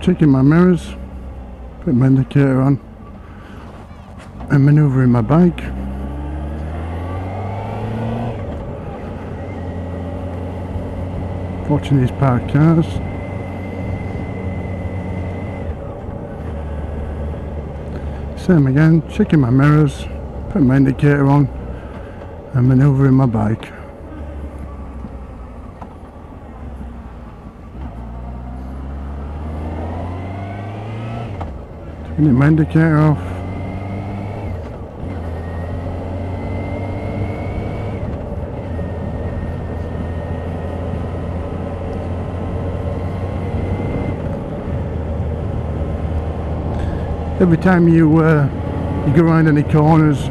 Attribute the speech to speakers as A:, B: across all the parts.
A: Checking my mirrors, put my indicator on and manoeuvring my bike. Watching these parked cars. Same again, checking my mirrors, putting my indicator on and manoeuvring my bike. Turning my indicator off. Every time you go around any corners,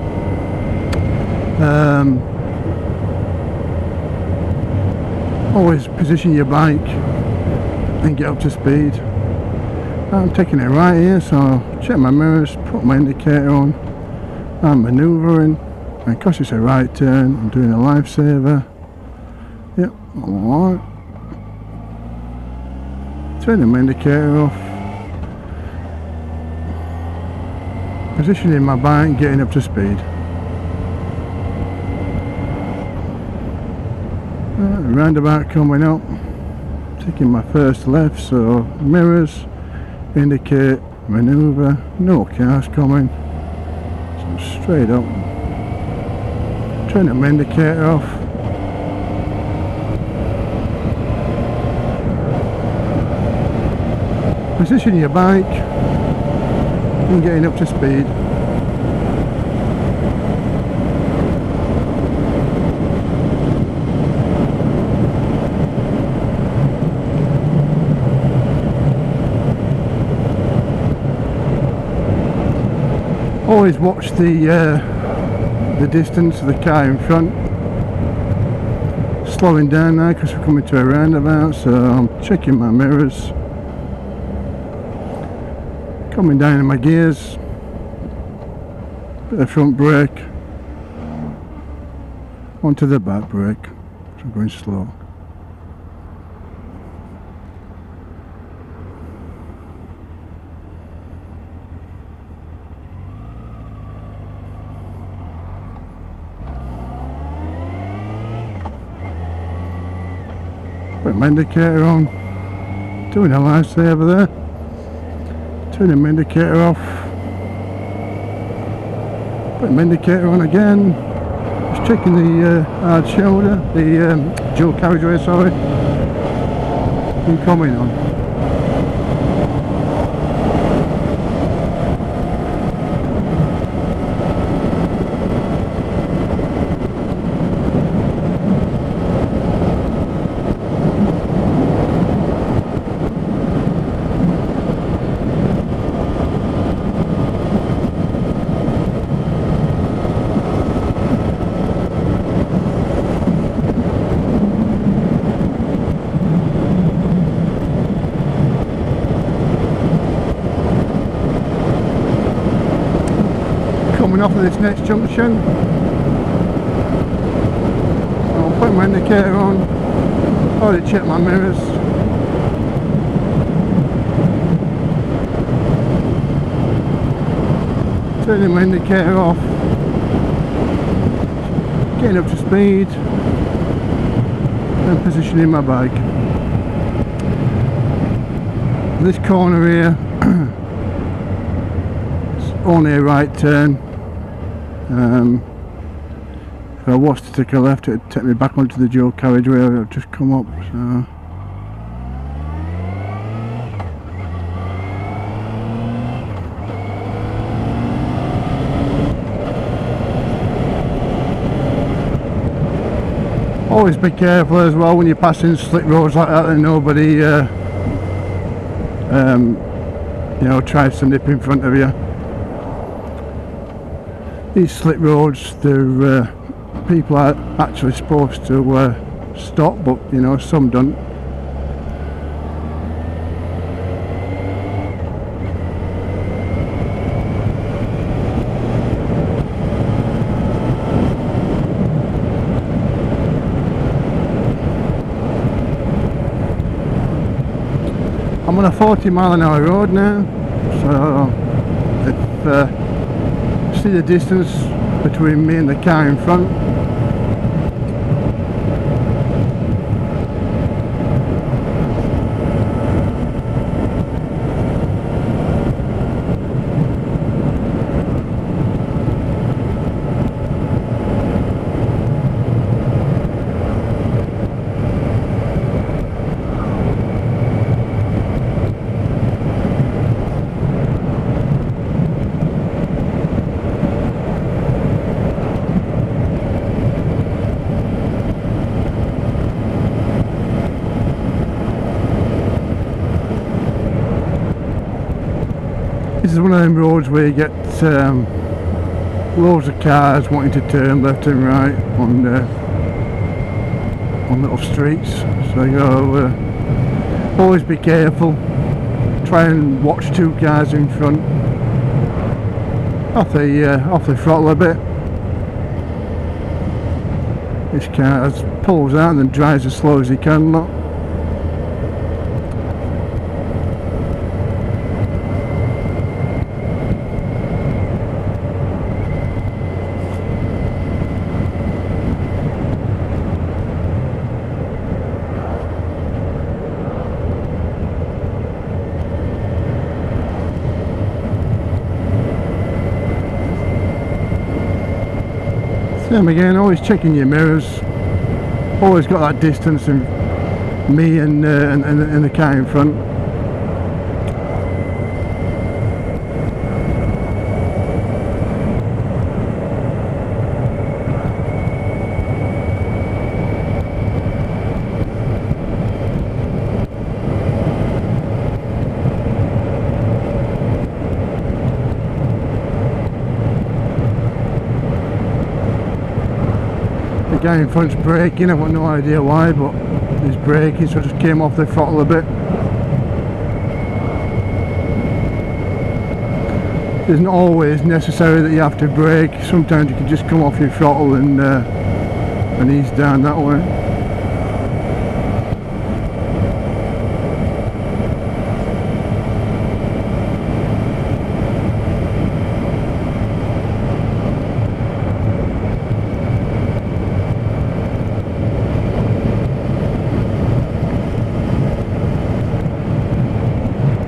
A: always position your bike and get up to speed. I'm taking it right here, so check my mirrors, put my indicator on, I'm manoeuvring, and because it's a right turn, I'm doing a lifesaver. Yep, alright. Turning my indicator off. Positioning my bike, getting up to speed. Roundabout coming up, taking my first left, so mirrors, indicate, manoeuvre, no cars coming, so straight up, turning my indicator off. Position your bike and getting up to speed. Always watch the distance of the car in front. Slowing down now because we're coming to a roundabout, so I'm checking my mirrors. Coming down in my gears, bit of front brake, onto the back brake, so I'm going slow. Put my indicator on, doing a lifesaver there. Turning my indicator off, putting my indicator on again, just checking the hard shoulder, the dual carriageway, sorry, and coming on. Coming off of this next junction, I'll put my indicator on, already check my mirrors. Turning my indicator off, getting up to speed and positioning my bike. This corner here, it's only a right turn. If I was to take a left, it would take me back onto the dual carriageway. I've just come up, so always be careful as well when you're passing slick roads like that, that nobody you know, tries to nip in front of you. These slip roads, they're people are actually supposed to stop, but you know, some don't. I'm on a 40-mile-an-hour road now, so if see the distance between me and the car in front. This is one of them roads where you get loads of cars wanting to turn left and right on little streets, so you gotta always be careful. Try and watch two cars in front off the throttle a bit. This car pulls out and then drives as slow as he can. Look. Same again, always checking your mirrors, always got that distance in me and the car in front. The guy in front's braking, I've got no idea why, but he's braking, so I just came off the throttle a bit. It isn't always necessary that you have to brake. Sometimes you can just come off your throttle and ease down that way.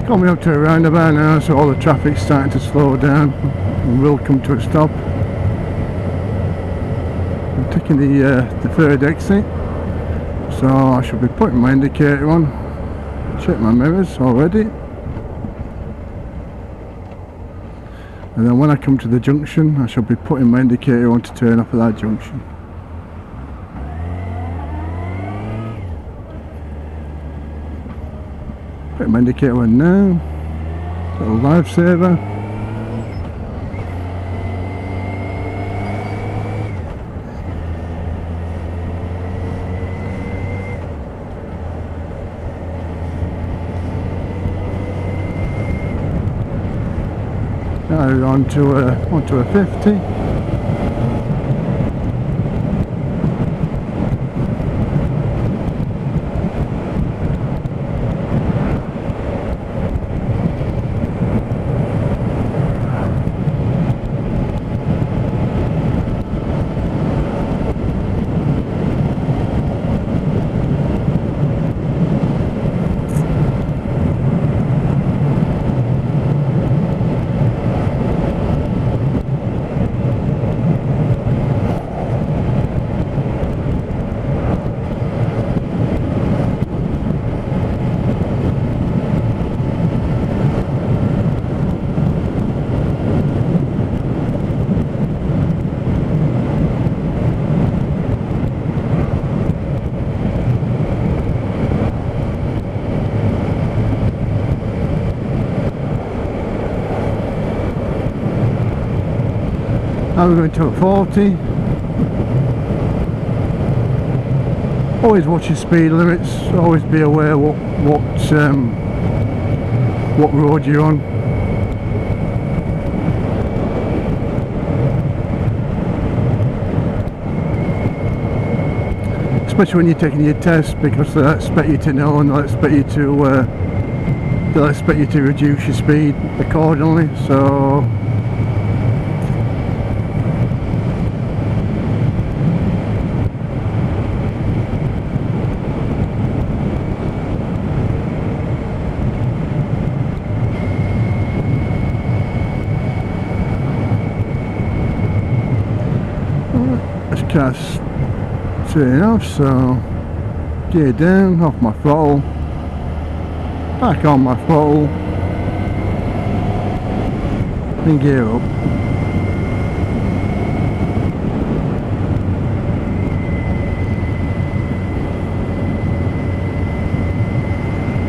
A: Coming up to a roundabout now, so all the traffic's starting to slow down and will come to a stop. I'm taking the third exit, so I should be putting my indicator on. Check my mirrors already, and then when I come to the junction I shall be putting my indicator on to turn off at that junction. Put my indicator on now, little lifesaver. Now onto a 50. Now we're going to a 40. Always watch your speed limits. Always be aware what road you're on. Especially when you're taking your test, because they expect you to know and they expect you they'll expect you to reduce your speed accordingly. So this car's turning off, so gear down, off my throttle, back on my throttle, and gear up.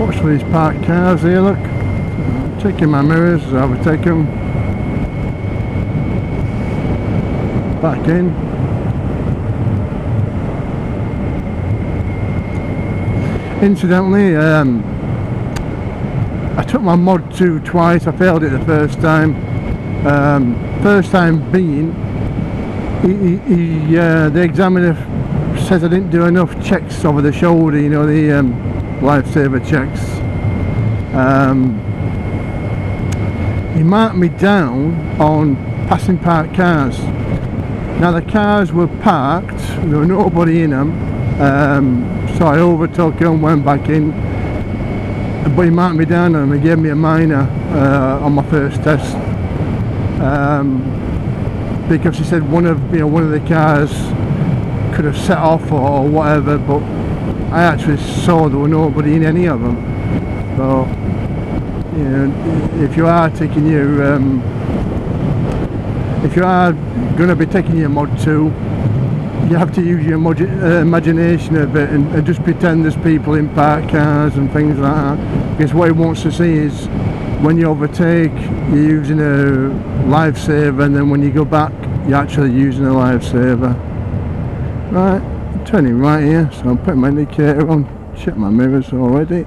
A: Watch for these parked cars here, look. Checking my mirrors as I overtake them. Back in. Incidentally, I took my Mod 2 twice. I failed it the first time. First time being, the examiner says I didn't do enough checks over the shoulder, you know, the lifesaver checks. He marked me down on passing parked cars. Now the cars were parked, there were nobody in them. So I overtook him, went back in, but he marked me down on him. He gave me a minor on my first test, because he said one of the cars could have set off or whatever, but I actually saw there were nobody in any of them. So you know, if you are going to be taking your Mod 2, you have to use your imagination a bit and just pretend there's people in parked cars and things like that, because what he wants to see is when you overtake you're using a lifesaver, and then when you go back you're actually using a lifesaver. Right, I'm turning right here, so I'm putting my indicator on, check my mirrors already.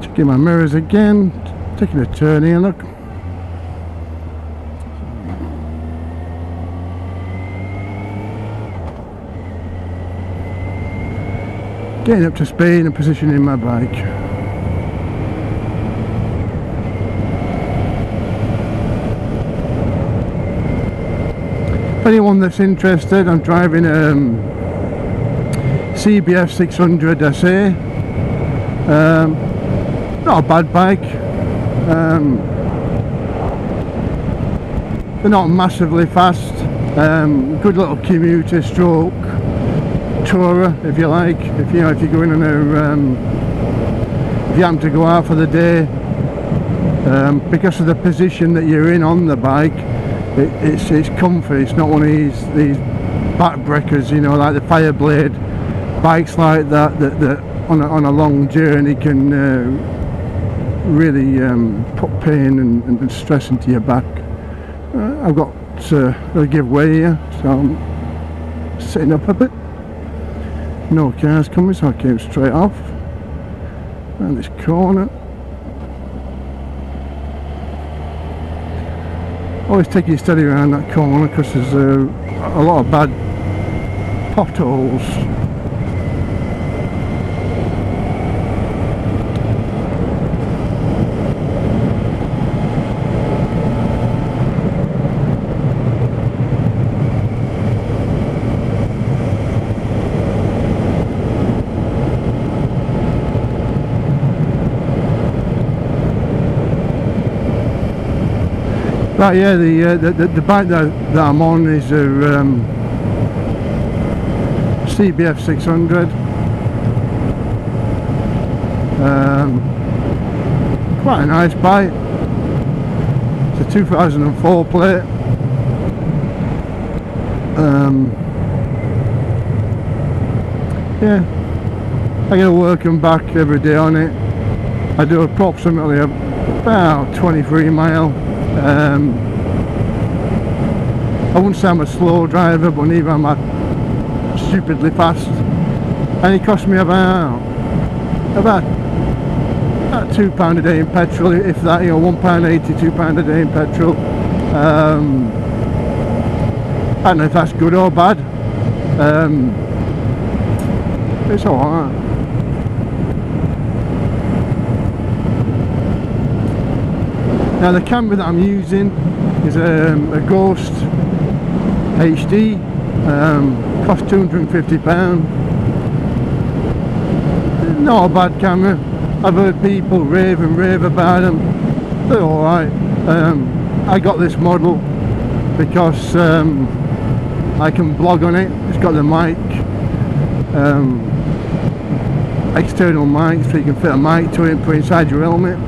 A: Checking my mirrors again, taking a turn here, look. Getting up to speed and positioning my bike. For anyone that's interested, I'm driving CBF 600 SA. Not a bad bike. They're not massively fast. Good little commuter stroke tourer, if you like. If you're going on a, if you happen to go out for the day, because of the position that you're in on the bike, it's comfy. It's not one of these backbreakers, you know, like the Fireblade bikes like that on a long journey can really put pain and stress into your back. I've got a giveaway here, so I'm sitting up a bit. No cars coming, so I came straight off around this corner. Always take you steady around that corner because there's a lot of bad potholes. Right, yeah, the bike that I'm on is a CBF 600. Quite a nice bike. It's a 2004 plate. Yeah, I get to work and back every day on it. I do approximately about 23 mile. I wouldn't say I'm a slow driver, but neither am I stupidly fast. And it cost me about £2 a day in petrol, if that, you know, £1.80, £2 a day in petrol. I don't know if that's good or bad. It's alright. Now the camera that I'm using is a Ghost HD, cost £250. Not a bad camera. I've heard people rave about them. They're alright. I got this model because I can vlog on it. It's got the mic, external mic, so you can fit a mic to it and put inside your helmet.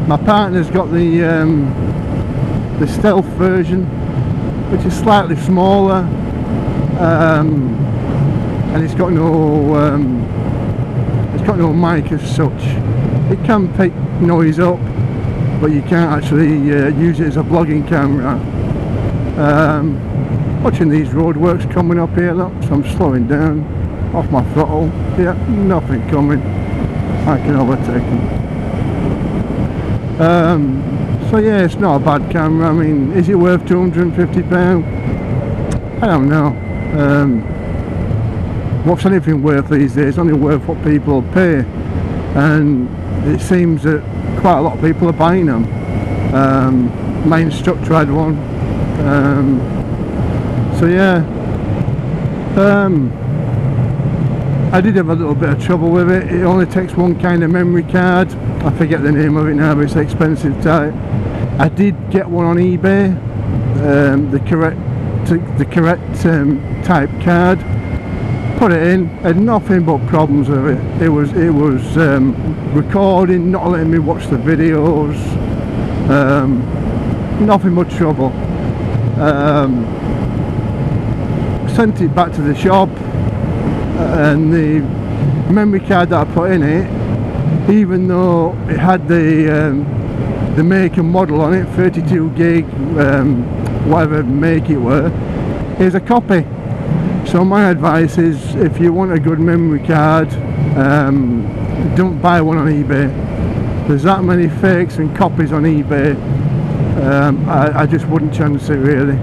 A: My partner's got the stealth version, which is slightly smaller, and it's got no mic as such. It can pick noise up, but you can't actually use it as a vlogging camera. Watching these roadworks coming up here, look, so I'm slowing down off my throttle. Yeah, nothing coming. I can overtake them. So yeah, it's not a bad camera. I mean, is it worth £250? I don't know. What's anything worth these days? It's only worth what people pay, and it seems that quite a lot of people are buying them. My instructor had one. So yeah, I did have a little bit of trouble with it. It only takes one kind of memory card. I forget the name of it now, but it's expensive type. I did get one on eBay, the correct type card. Put it in, had nothing but problems with it. It was recording, not letting me watch the videos. Nothing but trouble. Sent it back to the shop, and the memory card that I put in it, even though it had the make and model on it, 32 gig, whatever make it were, is a copy. So my advice is, if you want a good memory card, don't buy one on eBay. There's that many fakes and copies on eBay. I just wouldn't chance it really.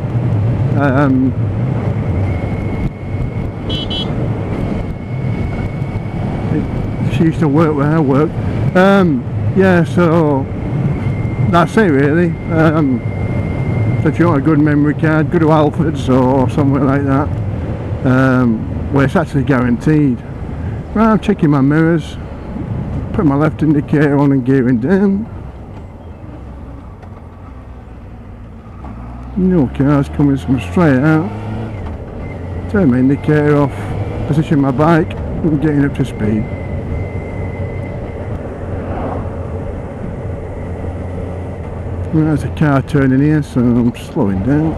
A: She used to work where I work. Yeah, so that's it really. So if you want a good memory card, go to Alfred's or somewhere like that, where it's actually guaranteed. Right, I'm checking my mirrors, put my left indicator on and gearing down. No cars coming from straight out. Turn my indicator off, position my bike, and getting up to speed. There's a car turning here, so I'm slowing down.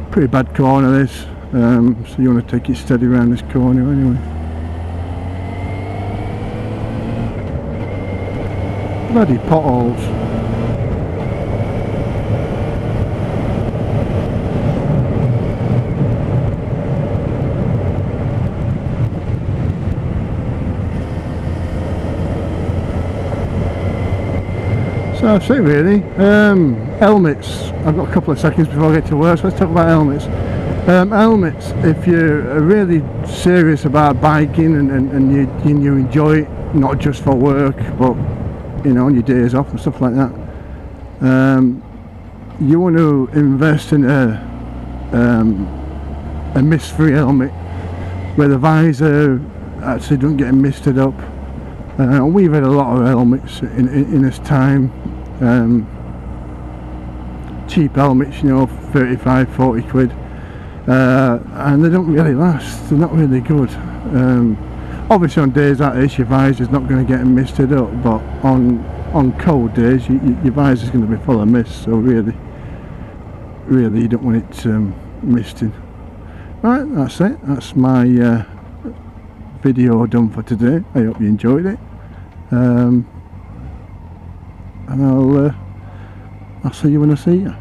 A: Pretty bad corner this, so you want to take it steady around this corner anyway. Bloody potholes. So that's it really. Helmets, I've got a couple of seconds before I get to work, so let's talk about helmets. Helmets, if you're really serious about biking and you enjoy it, not just for work, but you know, on your days off and stuff like that, you want to invest in a mist-free helmet where the visor actually doesn't get misted up. We've had a lot of helmets in this time, cheap helmets, you know, 35, 40 quid, and they don't really last. They're not really good. Obviously on days like this your visor's not going to get misted up, but on cold days your visor's going to be full of mist, so really you don't want it misted. Right, that's it. That's my video done for today. I hope you enjoyed it, and I'll see you when I see you.